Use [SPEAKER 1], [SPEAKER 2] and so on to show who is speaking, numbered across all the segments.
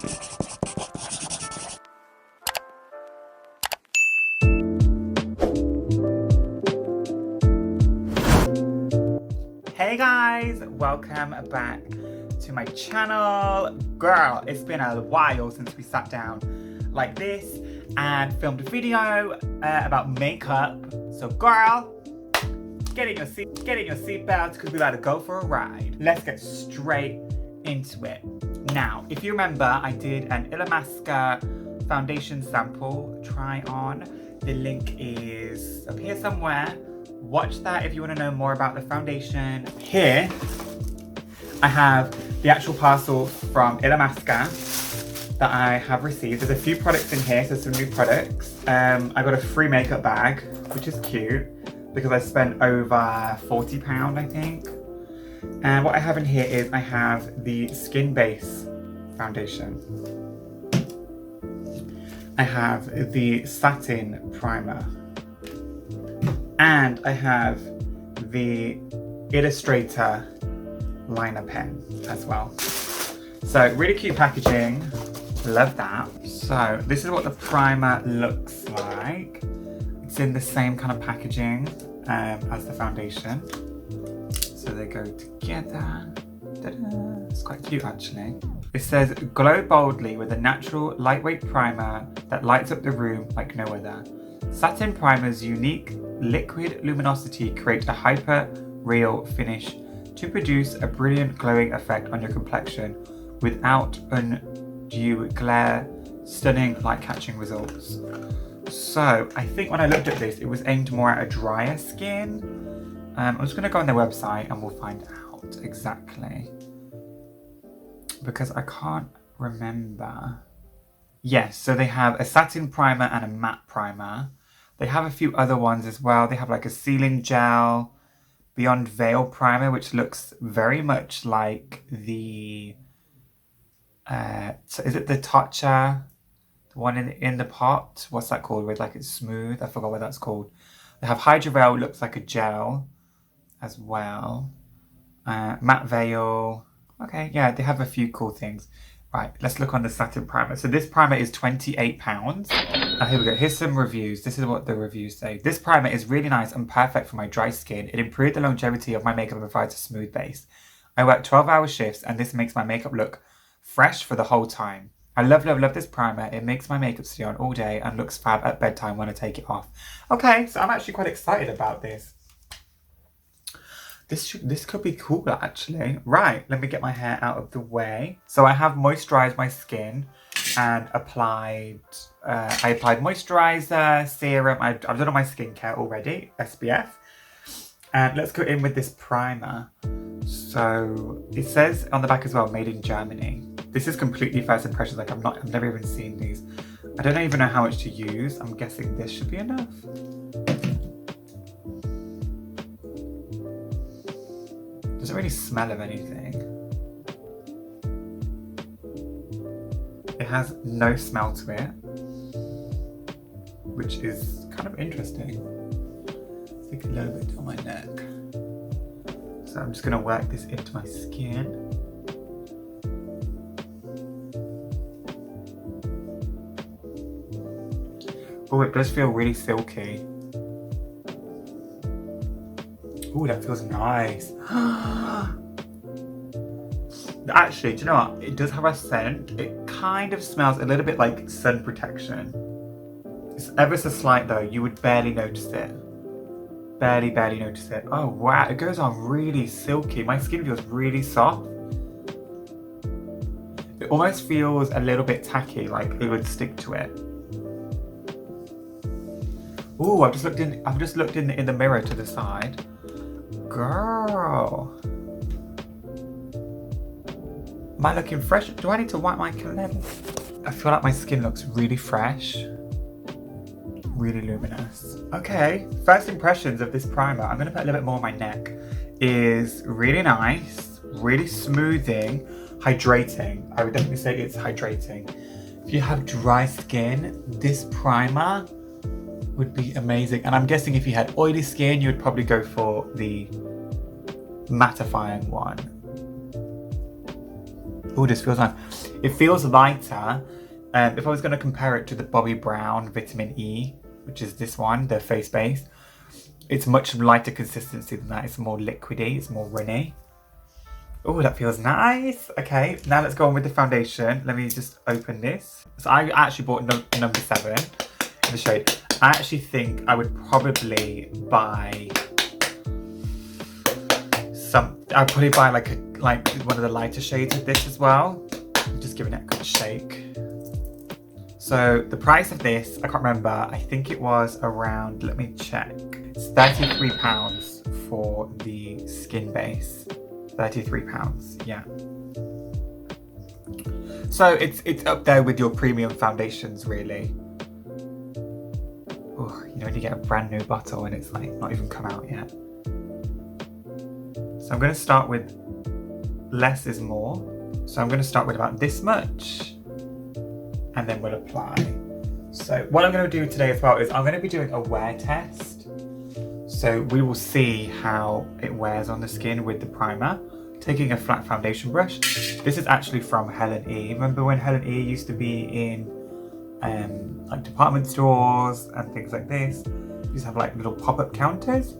[SPEAKER 1] Hey guys, welcome back to my channel. Girl, it's been a while since we sat down like this and filmed a video about makeup. So girl, get in your seatbelt because we're about to go for a ride. Let's get straight into it. Now, if you remember, I did an Illamasqua foundation sample try on. The link is up here somewhere. Watch that if you want to know more about the foundation. Here, I have the actual parcel from Illamasqua that I have received. There's a few products in here, so some new products. I got a free makeup bag, which is cute because I spent over £40, I think. And what I have in here is I have the Skin Base foundation. I have the Satin Primer. And I have the Illustrator liner pen as well. So really cute packaging, love that. So this is what the primer looks like. It's in the same kind of packaging as the foundation. So they go together. Ta-da. It's quite cute actually. It says, glow boldly with a natural lightweight primer that lights up the room like no other. Satin Primer's unique liquid luminosity creates a hyper-real finish to produce a brilliant glowing effect on your complexion without undue glare, stunning light-catching results. So I think when I looked at this, it was aimed more at a drier skin. I'm just going to go on their website and we'll find out exactly. Because I can't remember. Yes, so they have a satin primer and a matte primer. They have a few other ones as well. They have like a sealing gel, Beyond Veil primer, which looks very much like the, so is it the Tatcha? The one in the pot? What's that called? Where like it's smooth? I forgot what that's called. They have Hydra Veil, looks like a gel as well. Matte Veil. Okay, yeah, they have a few cool things. Right, let's look on the Satin Primer. So this primer is £28. Here we go. Here's some reviews. This is what the reviews say. This primer is really nice and perfect for my dry skin. It improved the longevity of my makeup and provides a smooth base. I work 12-hour shifts and this makes my makeup look fresh for the whole time. I love this primer. It makes my makeup stay on all day and looks fab at bedtime when I take it off. Okay, so I'm actually quite excited about this. This could be cool actually. Right, let me get my hair out of the way. So I have moisturized my skin and applied, I applied moisturizer, serum. I've done all my skincare already, SPF. And let's go in with this primer. So it says on the back as well, made in Germany. This is completely first impressions, like I've never even seen these. I don't even know how much to use. I'm guessing this should be enough. Doesn't really smell of anything. It has no smell to it, which is kind of interesting. Stick a little bit on my neck. So I'm just going to work this into my skin. Oh, it does feel really silky. Oh, that feels nice. Actually, do you know what? It does have a scent. It kind of smells a little bit like sun protection. It's ever so slight though. You would barely notice it. Barely notice it. Oh wow, it goes on really silky. My skin feels really soft. It almost feels a little bit tacky, like it would stick to it. Oh, I've just looked in the mirror to the side. Girl. Am I looking fresh? Do I need to wipe my cleanse? I feel like my skin looks really fresh. Really luminous. Okay, first impressions of this primer. I'm going to put a little bit more on my neck. Is really nice, really smoothing, hydrating. I would definitely say it's hydrating. If you have dry skin, this primer would be amazing. And I'm guessing if you had oily skin, you would probably go for the mattifying one. Oh, this feels nice. It feels lighter. If I was going to compare it to the Bobbi Brown Vitamin E, which is this one, the face base, it's much lighter consistency than that. It's more liquidy, it's more runny. Oh, that feels nice. Okay, now let's go on with the foundation. Let me just open this. So I actually bought number 7 in the shade. I actually think I would probably buy I'd probably buy like one of the lighter shades of this as well. I'm just giving it a good shake. So the price of this, I can't remember. I think it was around, let me check. It's £33 for the skin base. £33, yeah. So it's up there with your premium foundations, really. Oh, you know when you get a brand new bottle and it's like not even come out yet. So I'm going to start with less is more. So I'm going to start with about this much and then we'll apply. So what I'm going to do today as well is I'm going to be doing a wear test. So we will see how it wears on the skin with the primer. Taking a flat foundation brush. This is actually from Helen E. Remember when Helen E used to be in like department stores and things like this? You used to have like little pop-up counters.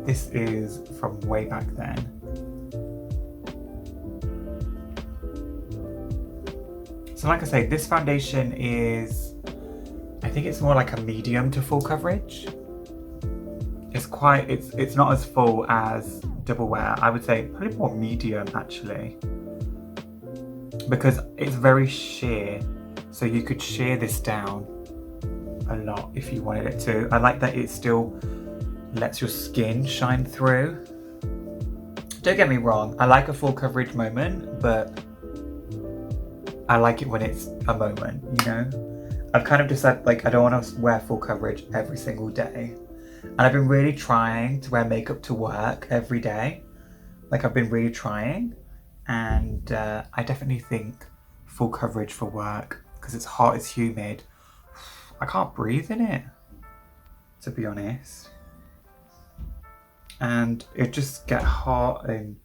[SPEAKER 1] This is from way back then. So like I say, this foundation is, I think it's more like a medium to full coverage. It's not as full as double wear. I would say probably more medium actually. Because it's very sheer. So you could sheer this down a lot if you wanted it to. I like that it still lets your skin shine through. Don't get me wrong, I like a full coverage moment, but I like it when it's a moment, you know? I've kind of decided like I don't want to wear full coverage every single day. And I've been really trying to wear makeup to work every day. Like I've been really trying, and I definitely think full coverage for work, because it's hot, it's humid. I can't breathe in it, to be honest. And it just gets hot and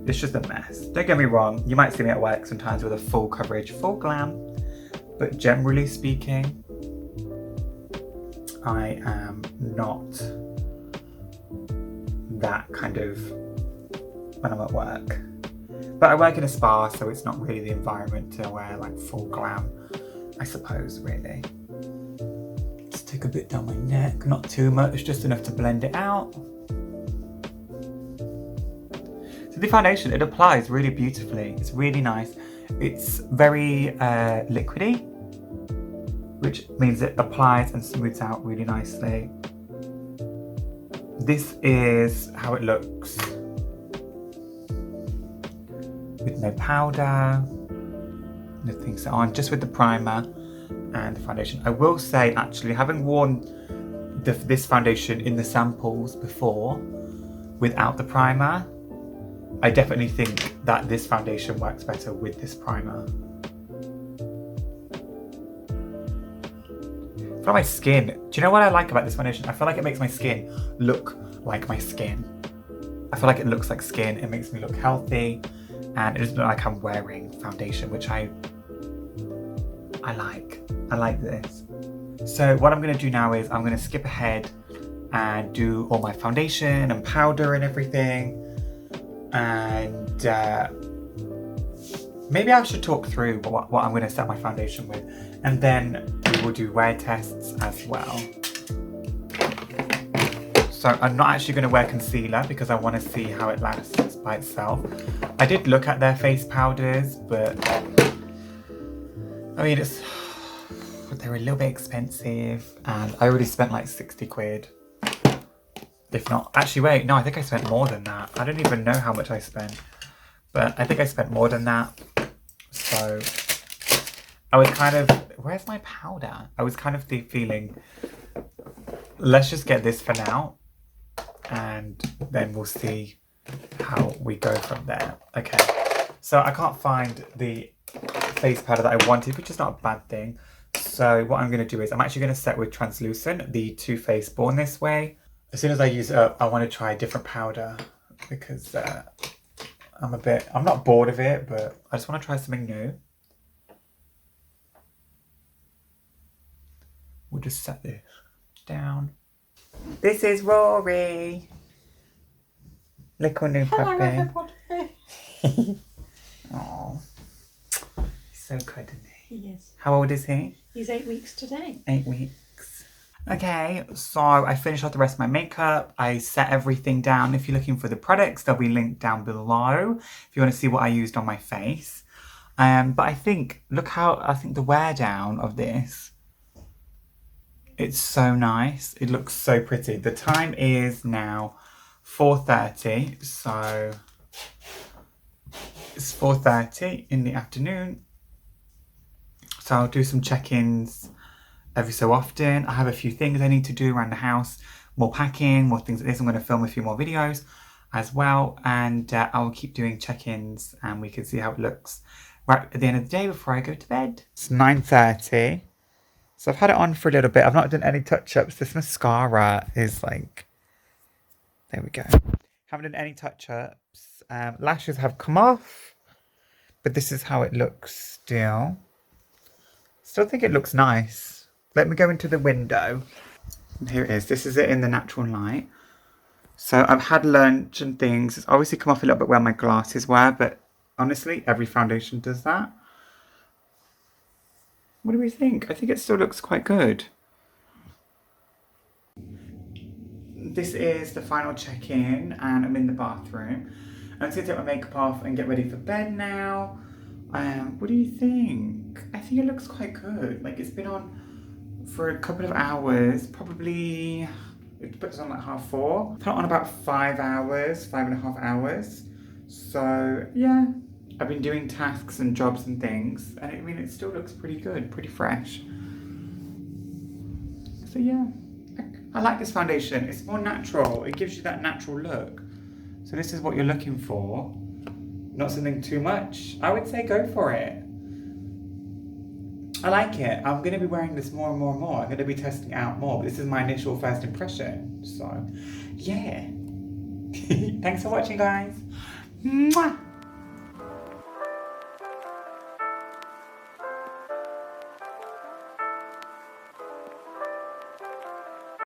[SPEAKER 1] it's just a mess. Don't get me wrong, you might see me at work sometimes with a full coverage, full glam, but generally speaking, I am not that kind of when I'm at work. But I work in a spa, so it's not really the environment to wear like full glam, I suppose, really. Just take a bit down my neck, not too much, just enough to blend it out. So the foundation, it applies really beautifully. It's really nice. It's very liquidy, which means it applies and smooths out really nicely. This is how it looks with no powder, nothing set on, just with the primer and the foundation. I will say, actually, having worn this foundation in the samples before without the primer, I definitely think that this foundation works better with this primer. For my skin, do you know what I like about this foundation? I feel like it makes my skin look like my skin. I feel like it looks like skin, it makes me look healthy, and it doesn't look like I'm wearing foundation, which I like. I like this. So what I'm going to do now is I'm going to skip ahead and do all my foundation and powder and everything. And maybe I should talk through what I'm going to set my foundation with, and then we will do wear tests as well. So I'm not actually going to wear concealer because I want to see how it lasts by itself. I did look at their face powders, but I mean, they're a little bit expensive, and I already spent like 60 quid. If not, actually wait, no, I think I spent more than that. I don't even know how much I spent, but I think I spent more than that. So I was kind of, where's my powder? I was kind of feeling, let's just get this for now, and then we'll see how we go from there. Okay, so I can't find the face powder that I wanted, which is not a bad thing. So what I'm going to do is I'm actually going to set with translucent, the Too Faced Born This Way. As soon as I use it up, I want to try a different powder because I'm not bored of it, but I just want to try something new. We'll just set this down. This is Rory. Little new puppy. Oh, he's so good, isn't he?
[SPEAKER 2] He is.
[SPEAKER 1] How old is he?
[SPEAKER 2] He's 8 weeks today.
[SPEAKER 1] 8 weeks. Okay, so I finished off the rest of my makeup. I set everything down. If you're looking for the products, they'll be linked down below if you want to see what I used on my face. But I think, look how, I think the wear down of this, it's so nice. It looks so pretty. The time is now 4:30, so it's 4:30 in the afternoon. So I'll do some check-ins every so often. I have a few things I need to do around the house, more packing, more things like this. I'm going to film a few more videos as well, and I'll keep doing check-ins and we can see how it looks right at the end of the day before I go to bed. It's 9:30, so I've had it on for a little bit. I've not done any touch-ups. This mascara is like, there we go. Haven't done any touch-ups. Lashes have come off, but this is how it looks still. Still think it looks nice. Let me go into the window. And here it is. This is it in the natural light. So I've had lunch and things. It's obviously come off a little bit where my glasses were, but honestly, every foundation does that. What do we think? I think it still looks quite good. This is the final check-in and I'm in the bathroom. I'm going to take my makeup off and get ready for bed now. What do you think? I think it looks quite good. Like, it's been on for a couple of hours, probably, it puts on like 4:30. Put it on about 5 hours, 5.5 hours. So yeah, I've been doing tasks and jobs and things, and I mean, it still looks pretty good, pretty fresh. So yeah, I like this foundation. It's more natural. It gives you that natural look. So this is what you're looking for. Not something too much. I would say go for it. I like it. I'm going to be wearing this more and more and more. I'm going to be testing it out more. But this is my initial first impression. So, yeah. Thanks for watching, guys. Mwah!